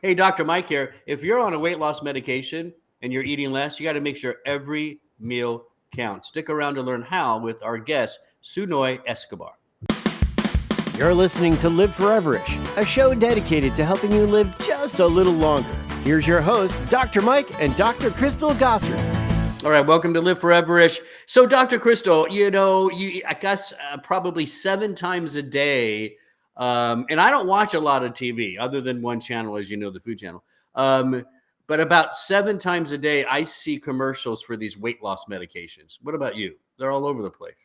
Hey, Dr. Mike here. If you're on a weight loss medication and you're eating less, you got to make sure every meal counts. Stick around to learn how with our guest, Su-Nui Escobar. You're listening to Live Foreverish, a show dedicated to helping you live just a little longer. Here's your hosts, Dr. Mike and Dr. Crystal Gossard. All right, welcome to Live Foreverish. So, Dr. Crystal, I guess probably 7 times a day, and I don't watch a lot of TV other than one channel, as you know, the Food Channel. But about 7 times a day, I see commercials for these weight loss medications. What about you? They're all over the place.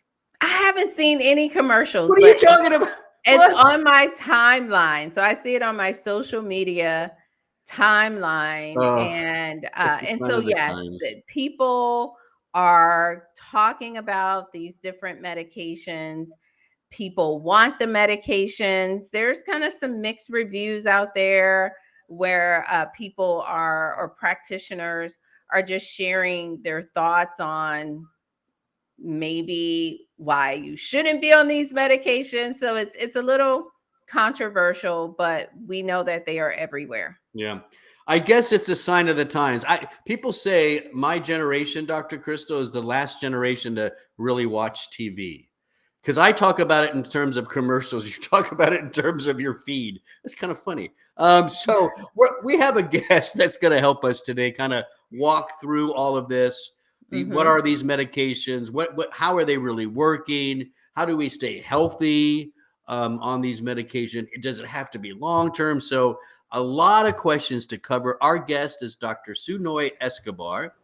I haven't seen any commercials. What are you talking about? It's on my timeline. So I see it on my social media timeline. And so, yes, people are talking about these different medications. People want the medications. There's kind of some mixed reviews out there where people or practitioners are just sharing their thoughts on maybe why you shouldn't be on these medications. So it's a little controversial, but we know that they are everywhere. Yeah. I guess it's a sign of the times. People say my generation, Dr. Crystal, is the last generation to really watch TV. Because I talk about it in terms of commercials. You talk about it in terms of your feed. It's kind of funny. So we have a guest that's going to help us today kind of walk through all of this. What are these medications? How are they really working? How do we stay healthy on these medications? Does it have to be long-term? So a lot of questions to cover. Our guest is Dr. Su-Nui Escobar.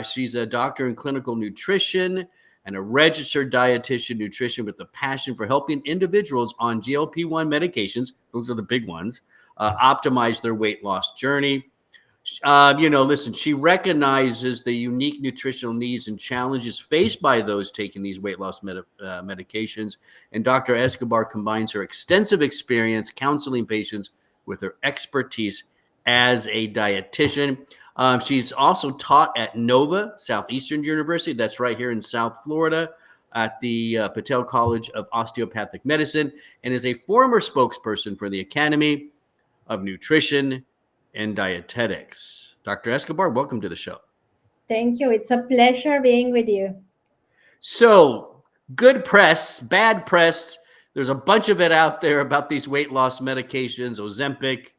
She's a doctor in clinical nutrition and a registered dietitian nutrition with a passion for helping individuals on GLP-1 medications, those are the big ones, optimize their weight loss journey. Listen, she recognizes the unique nutritional needs and challenges faced by those taking these weight loss medications. And Dr. Escobar combines her extensive experience counseling patients with her expertise as a dietitian. She's also taught at Nova, Southeastern University. That's right here in South Florida at the Patel College of Osteopathic Medicine, and is a former spokesperson for the Academy of Nutrition and Dietetics. Dr. Escobar, welcome to the show. Thank you. It's a pleasure being with you. So, good press, bad press. There's a bunch of it out there about these weight loss medications, Ozempic,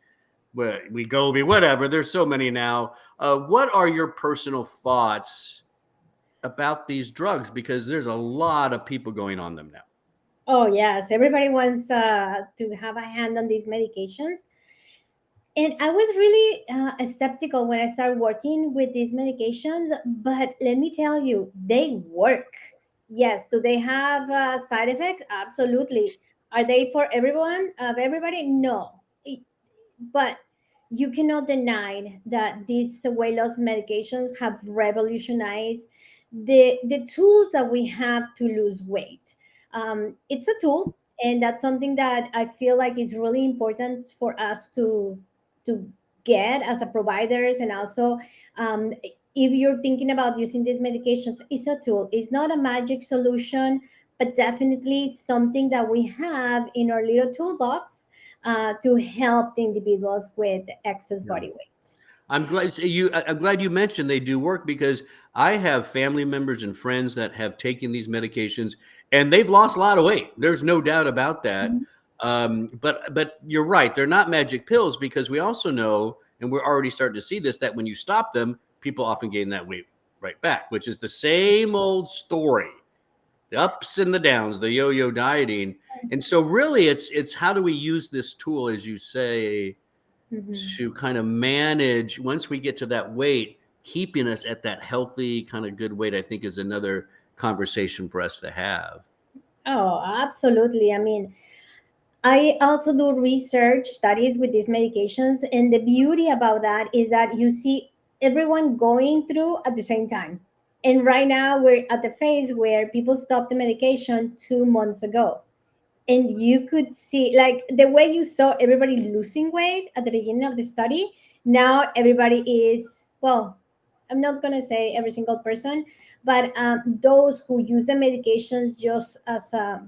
Wegovy, whatever. There's so many now. What are your personal thoughts about these drugs? Because there's a lot of people going on them now. Oh, yes. Everybody wants to have a hand on these medications. And I was really skeptical when I started working with these medications, but let me tell you, they work. Yes. Do they have side effects? Absolutely. Are they for everybody? No. But you cannot deny that these weight loss medications have revolutionized the tools that we have to lose weight. It's a tool, and that's something that I feel like is really important for us to get as a providers, and also if you're thinking about using these medications, it's a tool. It's not a magic solution, but definitely something that we have in our little toolbox to help the individuals with excess body weight. I'm glad you mentioned they do work, because I have family members and friends that have taken these medications and they've lost a lot of weight. There's no doubt about that. But you're right. They're not magic pills, because we also know, and we're already starting to see this, that when you stop them, people often gain that weight right back, which is the same old story. The ups and the downs, the yo-yo dieting. And so really it's how do we use this tool, as you say, to kind of manage, once we get to that weight, keeping us at that healthy kind of good weight, I think is another conversation for us to have. Oh, absolutely. I mean, I also do research studies with these medications, and the beauty about that is that you see everyone going through at the same time. And right now we're at the phase where people stopped the medication 2 months ago. And you could see, like, the way you saw everybody losing weight at the beginning of the study, now everybody is, well, I'm not going to say every single person, but those who use the medications just as a,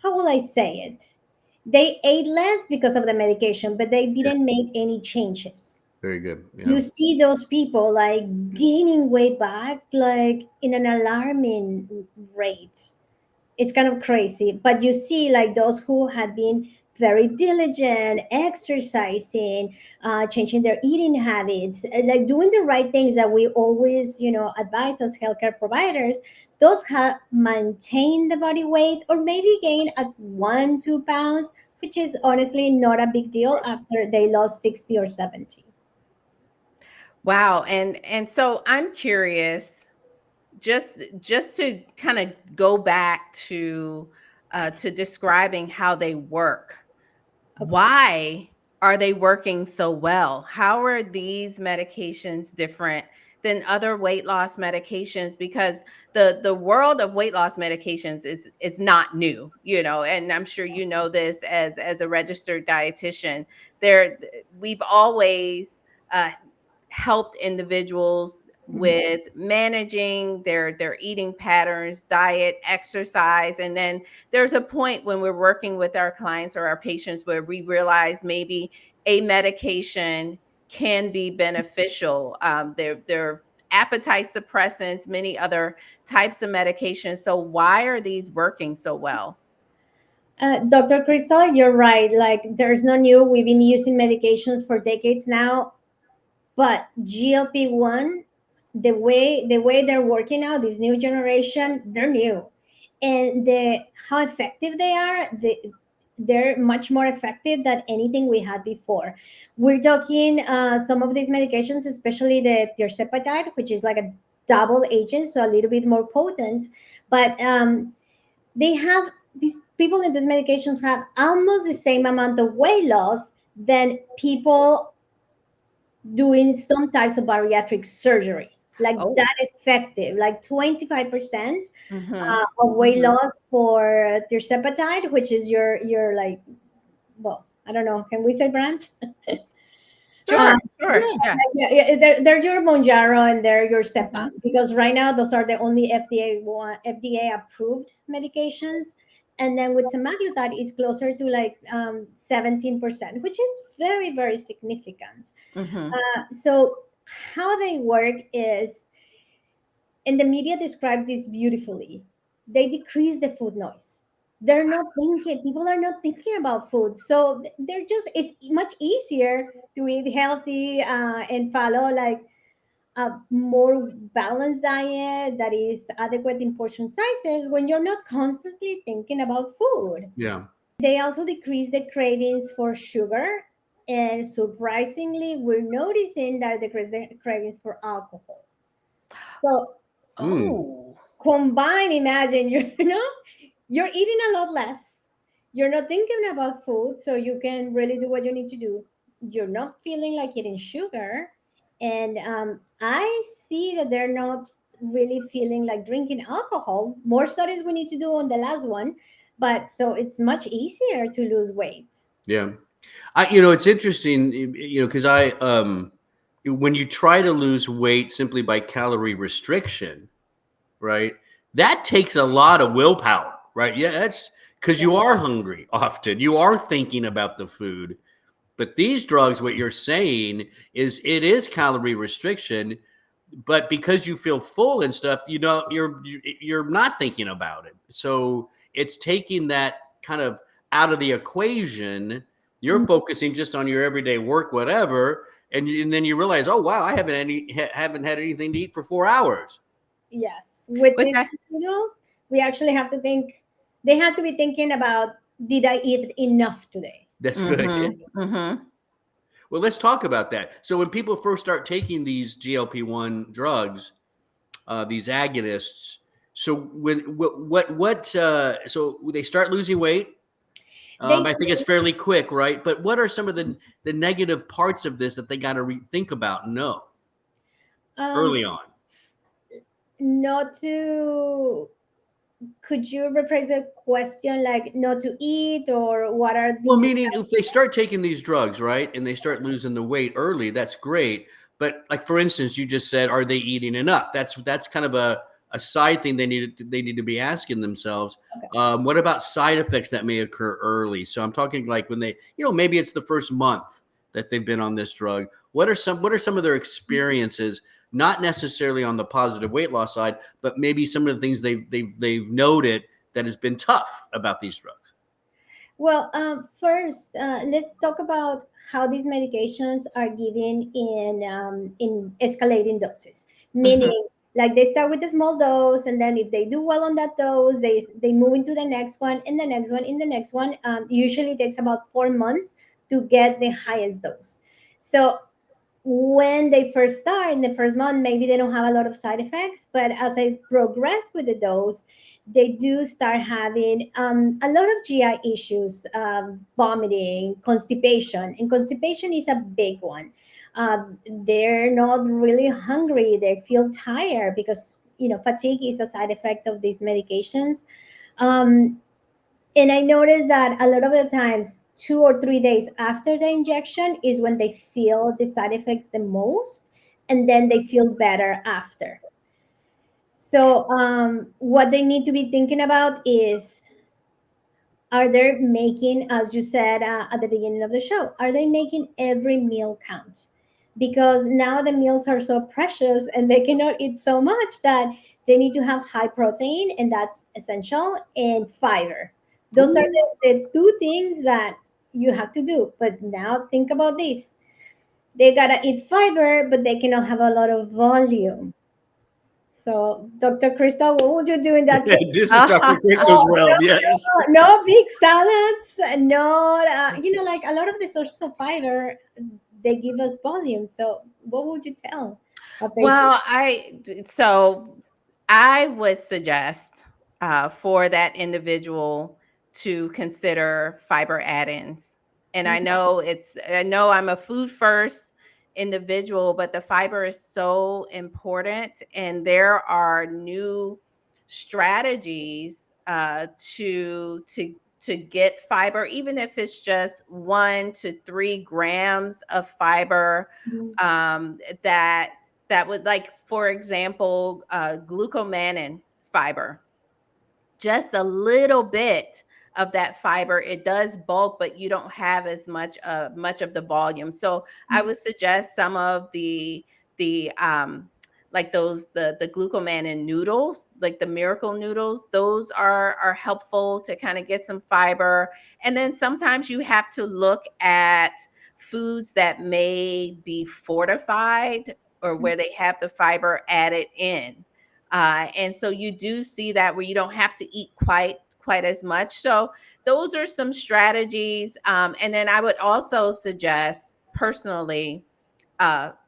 how will I say it? They ate less because of the medication, but they didn't make any changes. Very good. Yeah. You see those people like gaining weight back, like in an alarming rate. It's kind of crazy. But you see, like those who had been very diligent, exercising, changing their eating habits, like doing the right things that we always, advise as healthcare providers, those have maintained the body weight or maybe gained at 1, 2 pounds, which is honestly not a big deal after they lost 60 or 70. Wow. And so I'm curious, just to kind of go back to describing how they work. Why are they working so well? How are these medications different than other weight loss medications? Because the world of weight loss medications is not new, and I'm sure you know this as a registered dietitian. We've always helped individuals with managing their eating patterns, diet, exercise. And then there's a point when we're working with our clients or our patients where we realize maybe a medication can be beneficial. There appetite suppressants, many other types of medications. So why are these working so well? Dr. Crystal, you're right. Like, there's no new. We've been using medications for decades now, but GLP-1, the way they're working now, this new generation, they're new, and how effective they are. They're much more effective than anything we had before. We're talking some of these medications, especially the tirzepatide, which is like a double agent, so a little bit more potent. But they have these people in these medications have almost the same amount of weight loss than people doing some types of bariatric surgery, like that effective, like 25% of weight loss for tirzepatide, which is your like, well, I don't know, can we say brands? Sure. Yeah, they're your Monjaro and they're your Stepan, because right now those are the only FDA approved medications. And then with semaglutide, it's closer to like 17%, which is very, very significant. So how they work is, and the media describes this beautifully, they decrease the food noise. They're not thinking, people are not thinking about food. So it's much easier to eat healthy and follow like a more balanced diet that is adequate in portion sizes when you're not constantly thinking about food. Yeah. They also decrease the cravings for sugar. And surprisingly, we're noticing that they decrease the cravings for alcohol. So, combine, imagine, you're eating a lot less. You're not thinking about food, so you can really do what you need to do. You're not feeling like eating sugar. And I see that they're not really feeling like drinking alcohol. More studies we need to do on the last one. But so it's much easier to lose weight. Yeah. It's interesting, because when you try to lose weight simply by calorie restriction, right, that takes a lot of willpower, right? Yeah, that's because you are hungry often. You are thinking about the food. But these drugs, what you're saying is it is calorie restriction, but because you feel full and stuff, you're not thinking about it. So it's taking that kind of out of the equation. You're focusing just on your everyday work, whatever, and then you realize, oh wow, I haven't had anything to eat for 4 hours. Yes, with these individuals, we actually have to think. They have to be thinking about, did I eat enough today? That's good. Well, let's talk about that. So when people first start taking these GLP-1 drugs, these agonists, so so they start losing weight. I think it's fairly quick, right? But what are some of the negative parts of this that they got to think about and know early on? Could you rephrase the question, like not to eat, or what are the... Well, meaning if they start taking these drugs, right, and they start losing the weight early, that's great. But like, for instance, you just said, are they eating enough? That's kind of a side thing they need to be asking themselves. What about side effects that may occur early? So I'm talking like when they, maybe it's the first month that they've been on this drug. What are some of their experiences? Not necessarily on the positive weight loss side, but maybe some of the things they've noted that has been tough about these drugs. Well, first, let's talk about how these medications are given in escalating doses. Meaning, like they start with a small dose, and then if they do well on that dose, they move into the next one, and the next one, in the next one. Usually, it takes about 4 months to get the highest dose. So when they first start in the first month, maybe they don't have a lot of side effects, but as they progress with the dose, they do start having a lot of GI issues, vomiting, constipation, and constipation is a big one. They're not really hungry, they feel tired because fatigue is a side effect of these medications. And I noticed that a lot of the times, 2 or 3 days after the injection is when they feel the side effects the most, and then they feel better after. So, what they need to be thinking about is, are they making, as you said at the beginning of the show, are they making every meal count? Because now the meals are so precious and they cannot eat so much that they need to have high protein, and that's essential, and fiber. Those are the two things that you have to do. But now think about this. They gotta eat fiber, but they cannot have a lot of volume. So, Dr. Crystal, what would you do in that case? This is Dr. Crystal's realm, yes. No big salads, no, like a lot of the sources of fiber, they give us volume. So, what would you tell a patient? Well, I would suggest for that individual to consider fiber add-ins. And I know I'm a food first individual, but the fiber is so important, and there are new strategies to get fiber, even if it's just 1 to 3 grams of fiber. That would, like, for example, glucomannan fiber, just a little bit of that fiber. It does bulk, but you don't have as much of the volume. So I would suggest some of the like the glucomannan noodles, like the miracle noodles. Those are helpful to kind of get some fiber. And then sometimes you have to look at foods that may be fortified or where they have the fiber added in. And so you do see that where you don't have to eat quite as much. So those are some strategies. And then I would also suggest personally,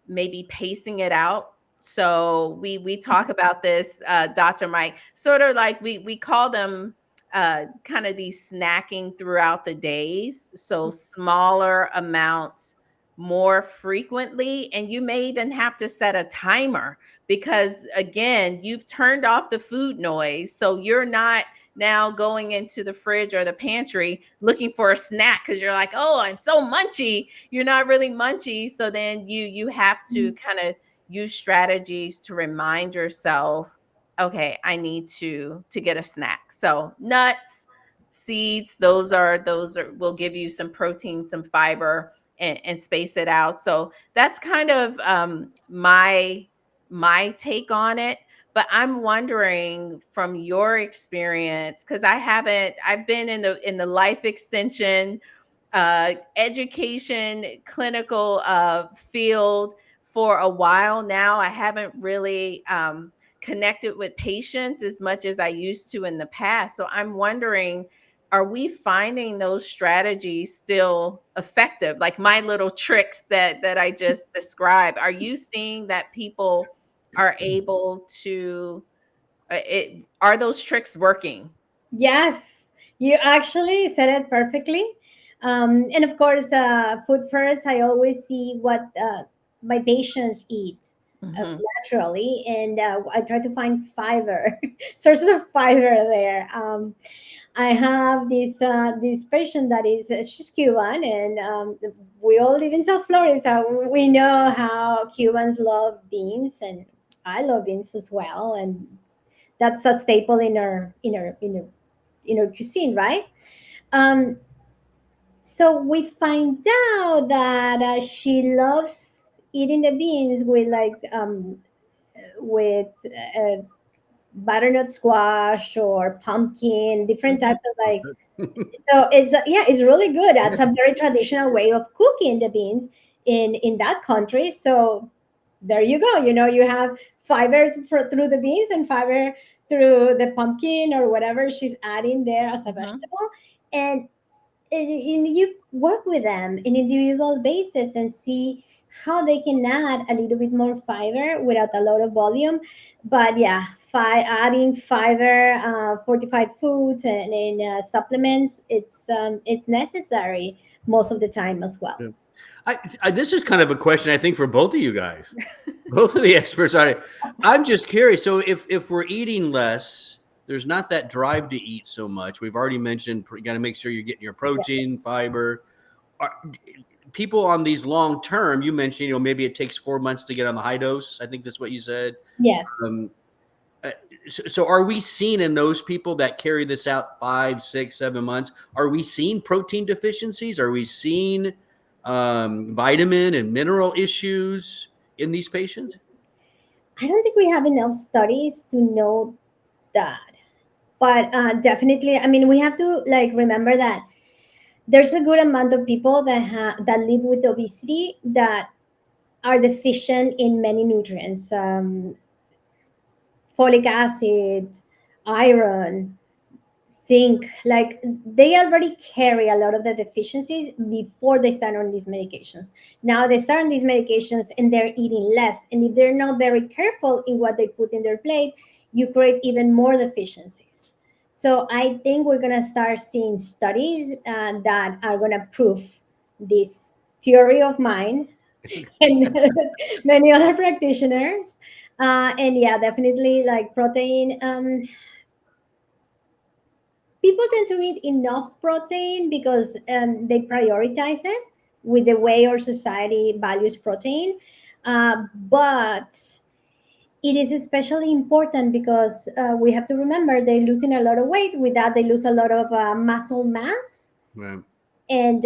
maybe pacing it out. So we talk about this, Dr. Mike, sort of like we call them kind of these snacking throughout the days. So smaller amounts more frequently. And you may even have to set a timer because, again, you've turned off the food noise. So you're not now going into the fridge or the pantry looking for a snack because you're like, oh, I'm so munchy. You're not really munchy. So then you have to kind of use strategies to remind yourself, okay, I need to get a snack. So nuts, seeds, those are will give you some protein, some fiber, and space it out. So that's kind of my take on it. But I'm wondering from your experience, because I've been in the life extension, education, clinical field for a while now. I haven't really connected with patients as much as I used to in the past. So I'm wondering, are we finding those strategies still effective? Like my little tricks that I just described, are you seeing that people are able to, are those tricks working? Yes, you actually said it perfectly. And of course, food first, I always see what my patients eat naturally, and I try to find fiber, sources of fiber there. I have this patient that is she's Cuban, and we all live in South Florida, so we know how Cubans love beans, and I love beans as well. And that's a staple in our cuisine, right? Um, so we find out that she loves eating the beans with with butternut squash or pumpkin, different types of so it's yeah, it's really good. That's a very traditional way of cooking the beans in that country. So there you go. You have fiber through the beans and fiber through the pumpkin or whatever she's adding there as a vegetable. And you work with them in individual basis and see how they can add a little bit more fiber without a lot of volume. But yeah, adding fiber, fortified foods, and supplements, it's necessary most of the time as well. This is kind of a question, I think, for both of you guys. Both of the experts are. I'm just curious. So if we're eating less, there's not that drive to eat so much. We've already mentioned you got to make sure you're getting your protein, fiber. People on these long term, you mentioned, maybe it takes 4 months to get on the high dose. I think that's what you said. Yes. So are we seeing in those people that carry this out 5, 6, 7 months, are we seeing protein deficiencies? Are we seeing vitamin and mineral issues in these patients? I don't think we have enough studies to know that. But definitely, I mean, we have to remember that there's a good amount of people that live with obesity that are deficient in many nutrients, folic acid, iron, zinc. Like, they already carry a lot of the deficiencies before they start on these medications. Now they start on these medications and they're eating less, and if they're not very careful in what they put in their plate, you create even more deficiencies. So I think we're going to start seeing studies that are going to prove this theory of mine and many other practitioners. And yeah, definitely, like, protein. People tend to eat enough protein because they prioritize it with the way our society values protein. But it is especially important because we have to remember they're losing a lot of weight. With that, they lose a lot of muscle mass. Right. And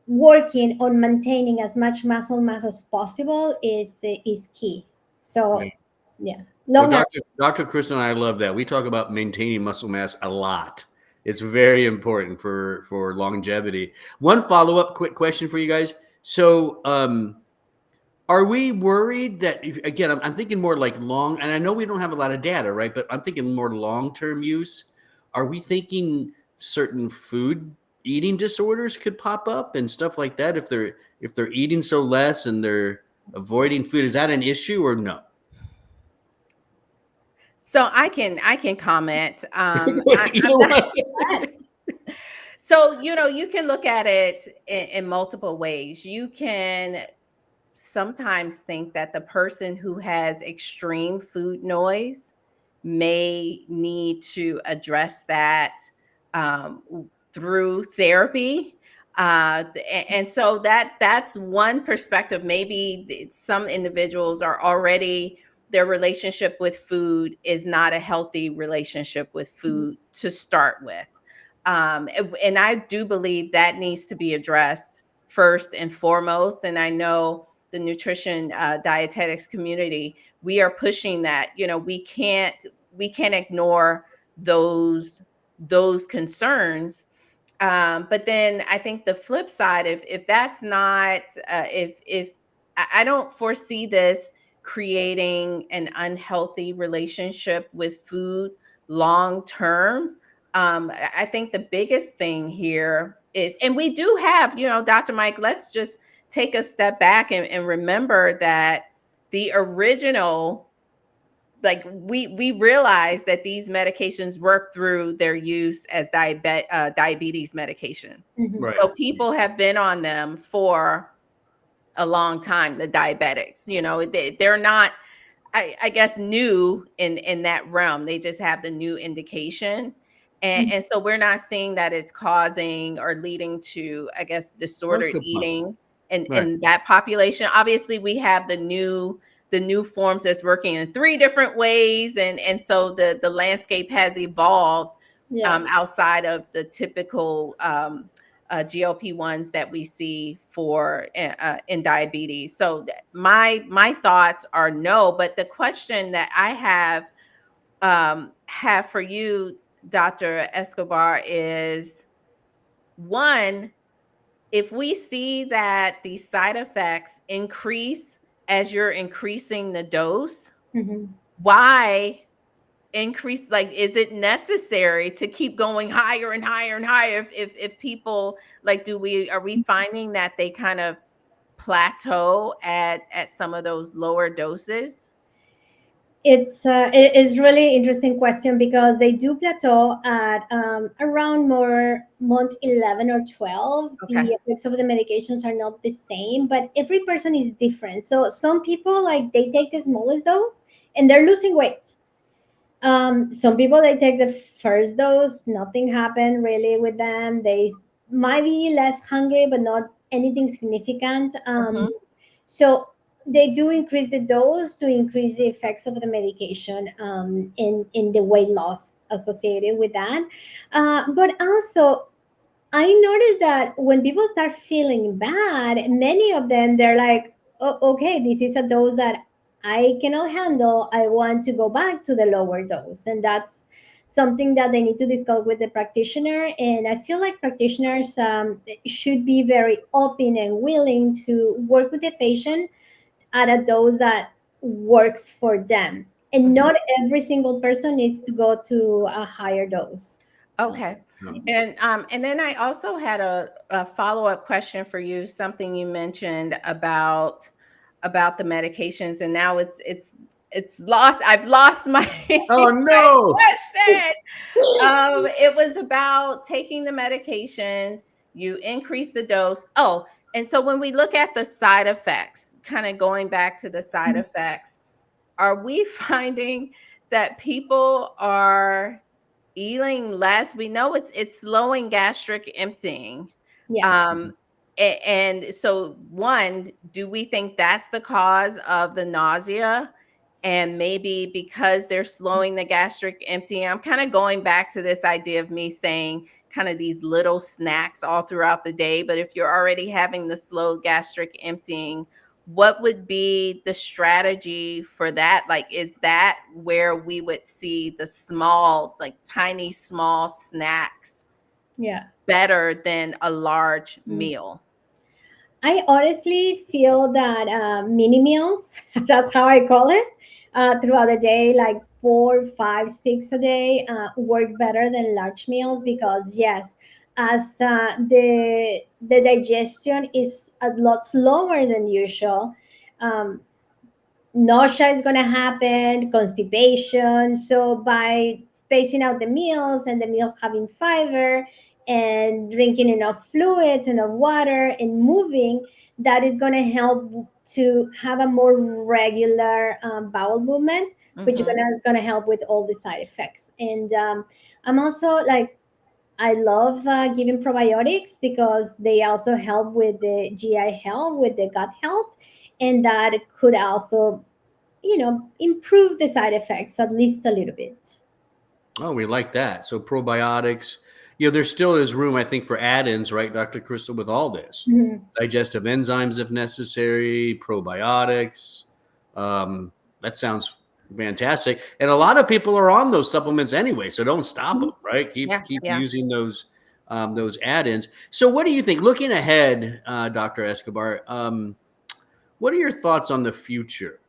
working on maintaining as much muscle mass as possible is key. So yeah. Well, Dr. Chris and I love that. We talk about maintaining muscle mass a lot. It's very important for longevity. One follow-up quick question for you guys. So are we worried that, again, I'm thinking more like long, and I know we don't have a lot of data, right? But I'm thinking more long-term use. Are we thinking certain food eating disorders could pop up and stuff like that if they're eating so less and they're avoiding food? Is that an issue or no? So I can comment. So, you can look at it in multiple ways. You can sometimes think that the person who has extreme food noise may need to address that through therapy. And so that's one perspective. Maybe some individuals are already, their relationship with food is not a healthy relationship with food to start with. And I do believe that needs to be addressed first and foremost. And I know the nutrition dietetics community, we are pushing that. We can't ignore those concerns. But then I think the flip side, if that's not, if I don't foresee this creating an unhealthy relationship with food long term. I think the biggest thing here is, and we do have, Dr. Mike, let's just take a step back and remember that the original, we realize that these medications work through their use as diabetes medication. Right. So people have been on them for a long time, the diabetics. They're not, I guess, new in that realm. They just have the new indication. And so we're not seeing that it's causing or leading to, I guess, disordered eating in that population. Obviously, we have the new the new forms that's working in 3 different ways, and so the landscape has evolved outside of the typical GLP-1s that we see for in diabetes. So my thoughts are no, but the question that I have for you, Dr. Escobar, is one, if we see that the side effects increase as you're increasing the dose, why increase? Like, is it necessary to keep going higher and higher and higher? If people like, are we finding that they kind of plateau at some of those lower doses? It is really interesting question because they do plateau at around more month 11 or 12. Okay. The effects of the medications are not the same, but every person is different. So some people, like, they take the smallest dose and they're losing weight. Some people, they take the first dose, nothing happened really with them. They might be less hungry, but not anything significant. So they do increase the dose to increase the effects of the medication in the weight loss associated with that. But also, I noticed that when people start feeling bad, many of them, they're like, oh, okay, this is a dose that I cannot handle. I want to go back to the lower dose. And that's something that they need to discuss with the practitioner. And I feel like practitioners should be very open and willing to work with the patient at a dose that works for them. And not every single person needs to go to a higher dose. Okay. And then I also had a follow-up question for you, something you mentioned about the medications, and now it's lost. I've lost my Oh no. question. It was about taking the medications, you increase the dose. Oh, and so when we look at the side effects, kind of going back to the side effects, are we finding that people are eating less? We know it's slowing gastric emptying. And so, one, do we think that's the cause of the nausea? And maybe because they're slowing the gastric emptying, I'm kind of going back to this idea of me saying kind of these little snacks all throughout the day. But if you're already having the slow gastric emptying, what would be the strategy for that? Like, is that where we would see the small, like tiny, small snacks better than a large meal? I honestly feel that mini meals, that's how I call it, throughout the day, like 4, 5, 6 a day, work better than large meals because, yes, as the digestion is a lot slower than usual, um, nausea is going to happen, constipation. So by spacing out the meals and the meals having fiber and drinking enough fluids, enough water, and moving, that is going to help to have a more regular bowel movement, which is going to help with all the side effects. And I'm also like, I love giving probiotics because they also help with the GI health, with the gut health, and that could also, improve the side effects at least a little bit. Oh, we like that. So probiotics, there still is room, I think, for add-ins, right, Dr. Crystal, with all this. Digestive enzymes if necessary, probiotics. That sounds fantastic. And a lot of people are on those supplements anyway, so don't stop them, right? Keep using those add-ins. So what do you think? Looking ahead, Dr. Escobar, what are your thoughts on the future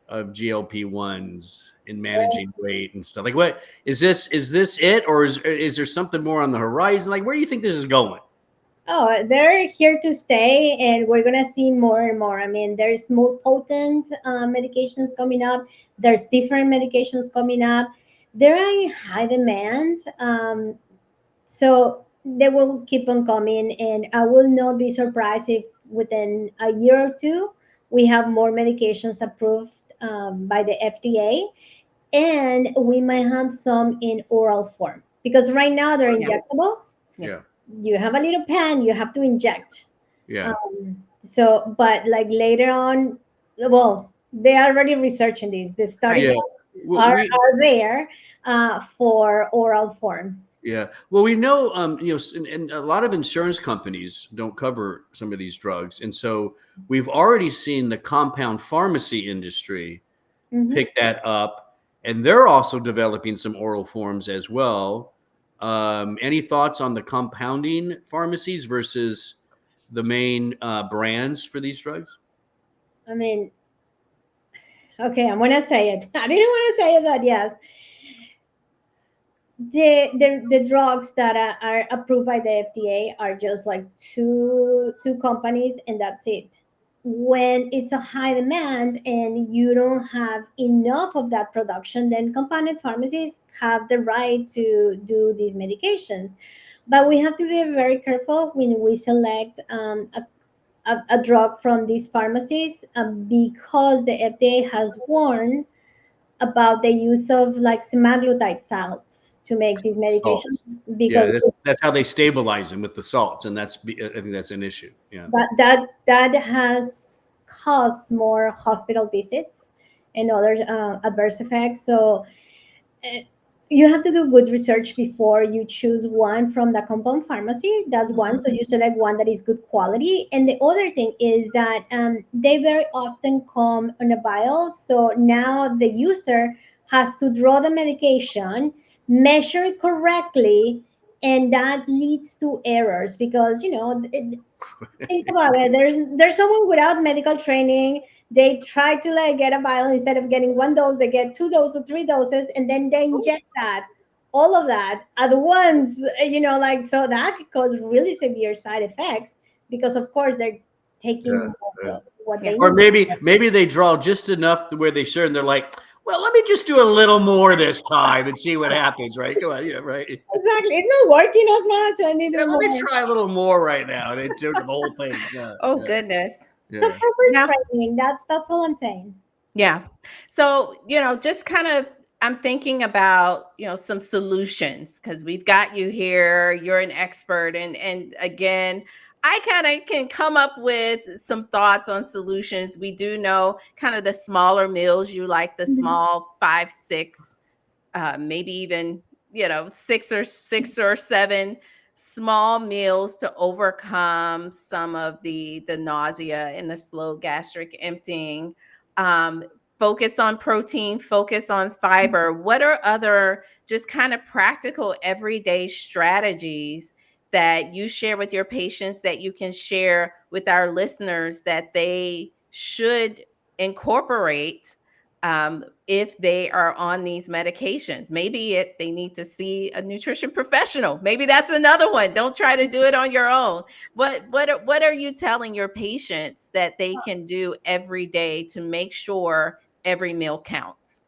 of GLP-1s in managing weight and stuff? Like, what is this it, or is there something more on the horizon? Like, where do you think this is going? Oh, they're here to stay, and we're gonna see more and more. I mean, there's more potent medications coming up. There's different medications coming up. They're in high demand, so they will keep on coming. And I will not be surprised if within a year or two we have more medications approved by the FDA, and we might have some in oral form because right now they're injectables. You have a little pen, you have to inject. So but like later on, well, they are already researching this. The studies are there for oral forms. Yeah. Well, we know, and a lot of insurance companies don't cover some of these drugs. And so we've already seen the compound pharmacy industry pick that up. And they're also developing some oral forms as well. Any thoughts on the compounding pharmacies versus the main brands for these drugs? I mean, okay, I'm going to say it. I didn't want to say it, but yes. The drugs that are approved by the FDA are just like two companies, and that's it. When it's a high demand and you don't have enough of that production, then compounded pharmacies have the right to do these medications. But we have to be very careful when we select a drug from these pharmacies, because the FDA has warned about the use of like semaglutide salts to make these medications, because that's how they stabilize them, with the salts, and I think that's an issue. Yeah, but that has caused more hospital visits and other adverse effects. So you have to do good research before you choose one from the compound pharmacy. That's one. So you select one that is good quality. And the other thing is that they very often come on a vial. So now the user has to draw the medication, measure it correctly, and that leads to errors because, think about it. There's someone without medical training. They try to like get a vial. Instead of getting one dose, they get 2 doses or 3 doses, and then they inject all of that at once. So that could cause really severe side effects because, of course, they're taking what they need. Or maybe they draw just enough to where they share, and they're like, well, let me just do a little more this time and see what happens, right? Come on, right. Exactly. It's not working as much. I need to let me try a little more right now. And do the whole thing. Goodness. So training. That's all I'm saying. Yeah. So, just kind of, I'm thinking about, some solutions, because we've got you here. You're an expert. And again, I kind of can come up with some thoughts on solutions. We do know kind of the smaller meals. You like the small 5, 6, maybe even, 6 or 7 small meals to overcome some of the nausea and the slow gastric emptying. Focus on protein, focus on fiber. What are other just kind of practical everyday strategies that you share with your patients that you can share with our listeners that they should incorporate if they are on these medications? Maybe they need to see a nutrition professional. Maybe that's another one. Don't try to do it on your own. What are you telling your patients that they can do every day to make sure every meal counts?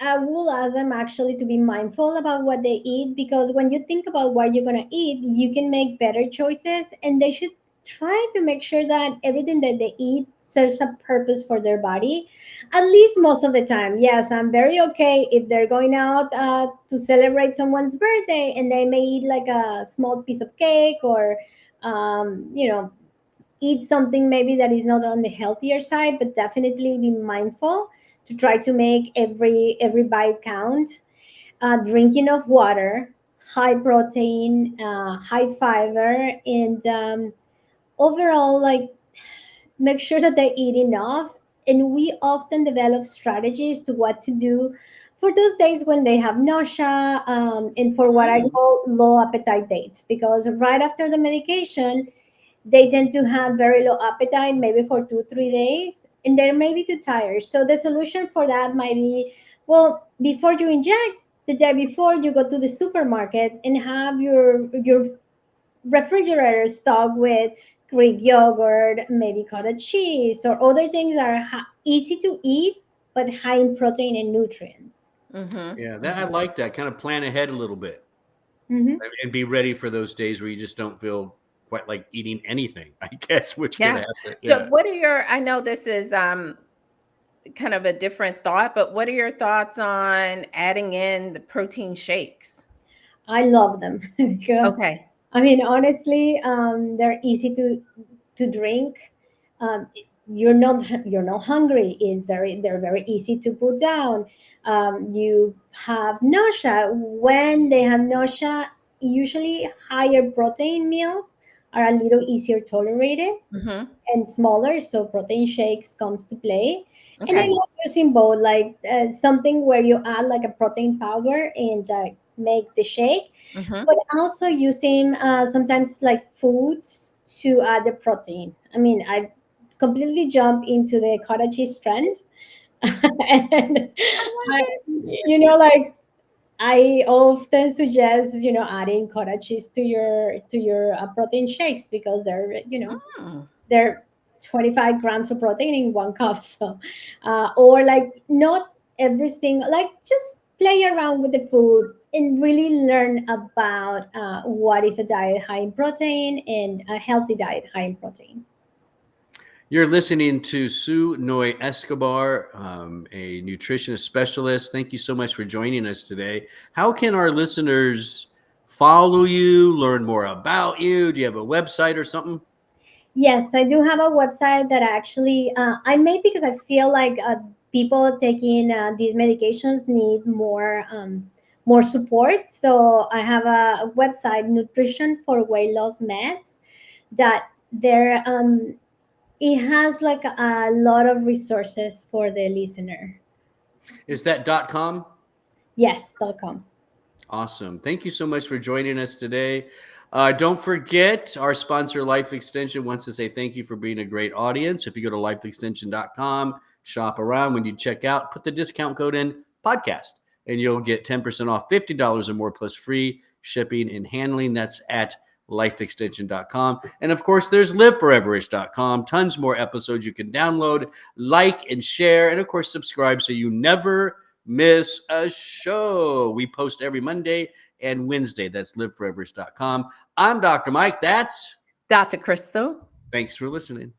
I will ask them actually to be mindful about what they eat, because when you think about what you're going to eat, you can make better choices, and they should try to make sure that everything that they eat serves a purpose for their body, at least most of the time. Yes, I'm very okay if they're going out to celebrate someone's birthday and they may eat like a small piece of cake, or eat something maybe that is not on the healthier side, but definitely be mindful to try to make every bite count. Drinking of water, high protein, high fiber, and overall, like, make sure that they eat enough. And we often develop strategies to what to do for those days when they have nausea, and for what I call low appetite dates, because right after the medication, they tend to have very low appetite, maybe for 2-3 days, and they're maybe too tired. So the solution for that might be, well, before you inject, the day before, you go to the supermarket and have your refrigerator stocked with Greek yogurt, maybe cottage cheese, or other things that are easy to eat but high in protein and nutrients. Yeah, I like that. Kind of plan ahead a little bit, and be ready for those days where you just don't feel quite like eating anything, I guess, which could happen. So what are I know this is kind of a different thought, but what are your thoughts on adding in the protein shakes? I love them because, I mean, honestly, they're easy to drink. you're not hungry. They're very easy to put down. You have nausea. When they have nausea, usually higher protein meals are a little easier tolerated and smaller, so protein shakes comes to play. And I love using both, like something where you add like a protein powder and make the shake, but also using sometimes like foods to add the protein. I mean, I completely jump into the cottage cheese trend. And like I often suggest, adding cottage cheese to your protein shakes, because they're 25 grams of protein in 1 cup. So, or like not every single, like just play around with the food and really learn about what is a diet high in protein and a healthy diet high in protein. You're listening to Su-Nui Escobar, a nutritionist specialist. Thank you so much for joining us today. How can our listeners follow you, learn more about you? Do you have a website or something? Yes, I do have a website that actually I made because I feel like people taking these medications need more support. So I have a website, Nutrition for Weight Loss Meds, that there it has like a lot of resources for the listener. Is that .com? Yes, .com. Awesome. Thank you so much for joining us today. Don't forget, our sponsor, Life Extension, wants to say thank you for being a great audience. If you go to lifeextension.com, shop around. When you check out, put the discount code in podcast, and you'll get 10% off, $50 or more, plus free shipping and handling. That's at lifeextension.com. And of course, there's liveforeverish.com. Tons more episodes you can download, like, and share. And of course, subscribe so you never miss a show. We post every Monday and Wednesday. That's liveforeverish.com. I'm Dr. Mike. That's Dr. Crystal. Thanks for listening.